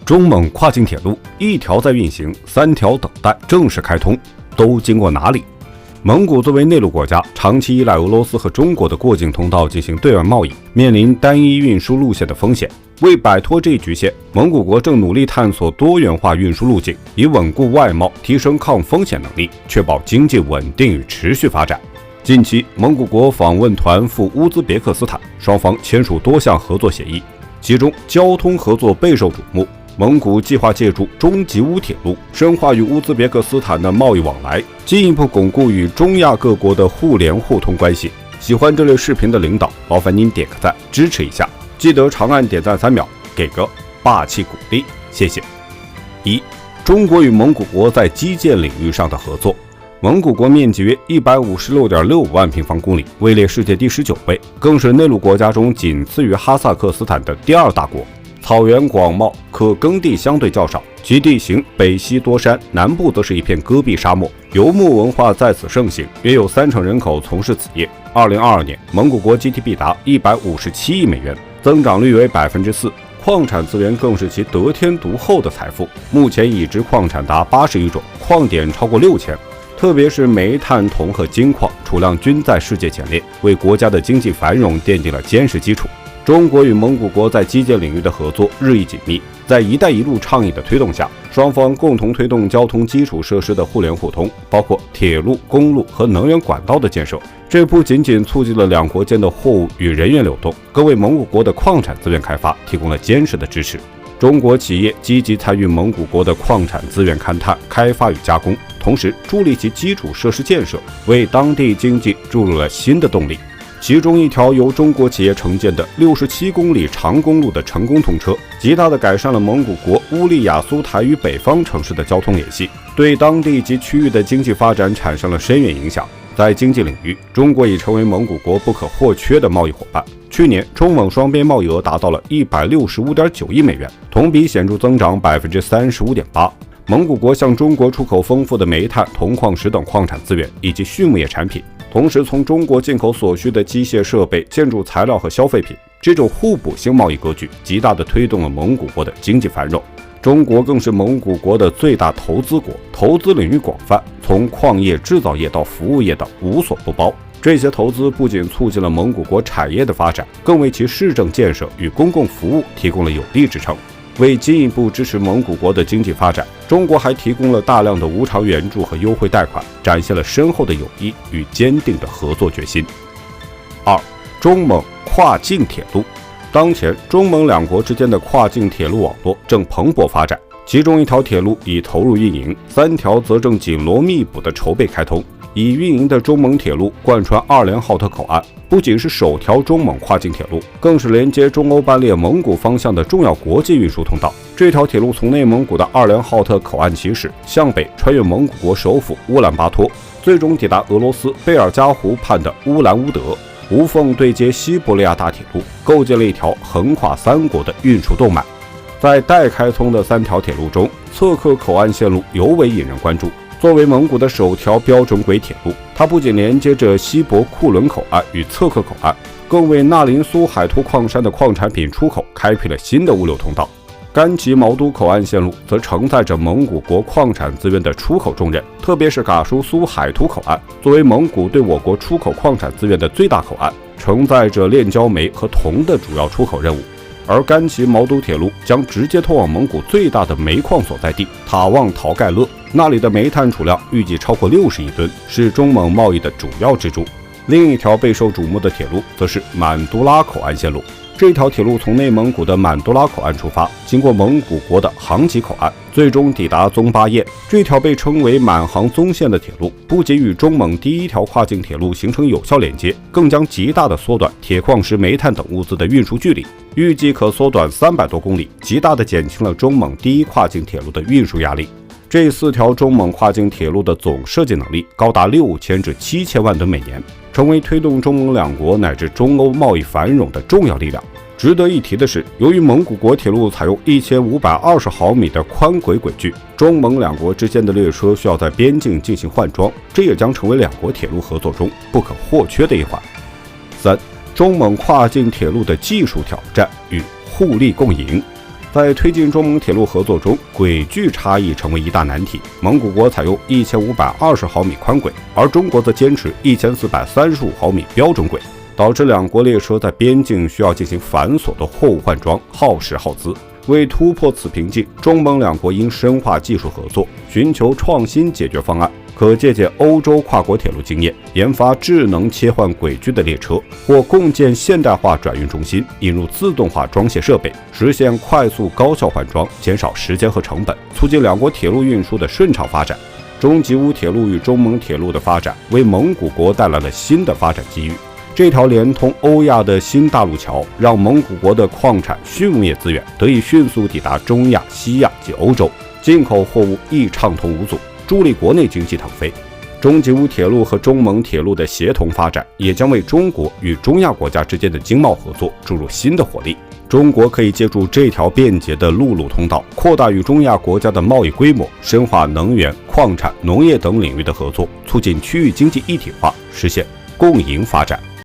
中蒙跨境铁路1条在运行，3条等待正式开通，都经过哪里？蒙古作为内陆国家，长期依赖俄罗斯和中国的过境通道进行对外贸易，面临单一运输路线的风险。为摆脱这一局限，蒙古国正努力探索多元化运输路径，以稳固外贸，提升抗风险能力，确保经济稳定与持续发展。近期，蒙古国访问团赴乌兹别克斯坦，双方签署多项合作协议，其中交通合作备受瞩目。蒙古计划借助中吉乌铁路，深化与乌兹别克斯坦的贸易往来，进一步巩固与中亚各国的互联互通关系。喜欢这类视频的领导，麻烦您点个赞支持一下，记得长按点赞3秒，给个霸气鼓励，谢谢。1. 中国与蒙古国在基建领域上的合作。蒙古国面积约156.65万平方公里，位列世界第19位，更是内陆国家中仅次于哈萨克斯坦的第2大国。草原广袤，可耕地相对较少，其地形北西多山，南部则是一片戈壁沙漠。游牧文化在此盛行，约有30%人口从事此业。2022年，蒙古国 GDP 达157亿美元，增长率为4%。矿产资源更是其得天独厚的财富，目前已知矿产达80余种，矿点超过6000。特别是煤炭、铜和金矿储量均在世界前列，为国家的经济繁荣奠定了坚实基础。中国与蒙古国在基建领域的合作日益紧密，在“一带一路”倡议的推动下，双方共同推动交通基础设施的互联互通，包括铁路、公路和能源管道的建设。这不仅仅促进了两国间的货物与人员流动，更为蒙古国的矿产资源开发提供了坚实的支持。中国企业积极参与蒙古国的矿产资源勘探、开发与加工，同时助力其基础设施建设，为当地经济注入了新的动力。其中一条由中国企业承建的67公里长公路的成功通车，极大地改善了蒙古国乌力雅苏台与北方城市的交通联系，对当地及区域的经济发展产生了深远影响。在经济领域，中国已成为蒙古国不可或缺的贸易伙伴。去年，中蒙双边贸易额达到了165.9亿美元，同比显著增长35.8%。蒙古国向中国出口丰富的煤炭、铜矿石等矿产资源以及畜牧业产品，同时从中国进口所需的机械设备、建筑材料和消费品。这种互补性贸易格局极大地推动了蒙古国的经济繁荣。中国更是蒙古国的最大投资国，投资领域广泛，从矿业、制造业到服务业等无所不包。这些投资不仅促进了蒙古国产业的发展，更为其市政建设与公共服务提供了有力支撑。为进一步支持蒙古国的经济发展，中国还提供了大量的无偿援助和优惠贷款，展现了深厚的友谊与坚定的合作决心。2. 中蒙跨境铁路。当前，中蒙两国之间的跨境铁路网络正蓬勃发展，其中1条铁路已投入运营，3条则正紧锣密鼓地筹备开通。已运营的中蒙铁路贯穿2连浩特口岸，不仅是首条中蒙跨境铁路，更是连接中欧班列蒙古方向的重要国际运输通道。这条铁路从内蒙古的2连浩特口岸起始，向北穿越蒙古国首府乌兰巴托，最终抵达俄罗斯贝尔加湖畔的乌兰乌德，无缝对接西伯利亚大铁路，构建了一条横跨3国的运输动脉。在待开通的3条铁路中，策克口岸线路尤为引人关注。作为蒙古的首条标准轨铁路，它不仅连接着西博库伦口岸与策克口岸，更为纳林苏海图矿山的矿产品出口开辟了新的物流通道。甘吉毛都口岸线路则承载着蒙古国矿产资源的出口重任，特别是嘎舒苏海图口岸，作为蒙古对我国出口矿产资源的最大口岸，承载着炼焦煤和铜的主要出口任务。而甘旗毛都铁路将直接通往蒙古最大的煤矿所在地塔旺陶盖勒，那里的煤炭储量预计超过60亿吨，是中蒙贸易的主要支柱。另一条备受瞩目的铁路则是满都拉口岸线路。这条铁路从内蒙古的满都拉口岸出发，经过蒙古国的杭吉口岸，最终抵达宗巴彦。这条被称为满杭宗线的铁路，不仅与中蒙第1条跨境铁路形成有效连接，更将极大地缩短铁矿石、煤炭等物资的运输距离，预计可缩短300多公里，极大地减轻了中蒙第1跨境铁路的运输压力。这4条中蒙跨境铁路的总设计能力高达6000至7000万吨每年，成为推动中蒙两国乃至中欧贸易繁荣的重要力量。值得一提的是，由于蒙古国铁路采用1520毫米的宽轨轨距，中蒙两国之间的列车需要在边境进行换装，这也将成为两国铁路合作中不可或缺的一环。3. 中蒙跨境铁路的技术挑战与互利共赢。在推进中蒙铁路合作中，轨距差异成为一大难题。蒙古国采用1520毫米宽轨，而中国则坚持1435毫米标准轨，导致两国列车在边境需要进行繁琐的货物换装，耗时耗资。为突破此瓶颈，中蒙两国应深化技术合作，寻求创新解决方案，可借鉴欧洲跨国铁路经验，研发智能切换轨距的列车，或共建现代化转运中心，引入自动化装卸设备，实现快速高效换装，减少时间和成本，促进两国铁路运输的顺畅发展。中吉乌铁路与中蒙铁路的发展，为蒙古国带来了新的发展机遇。这条连通欧亚的新大陆桥，让蒙古国的矿产、畜牧业资源得以迅速抵达中亚、西亚及欧洲，进口货物亦畅通无阻，助力国内经济腾飞。中吉乌铁路和中蒙铁路的协同发展，也将为中国与中亚国家之间的经贸合作注入新的活力。中国可以借助这条便捷的陆路通道，扩大与中亚国家的贸易规模，深化能源、矿产、农业等领域的合作，促进区域经济一体化，实现共赢发展。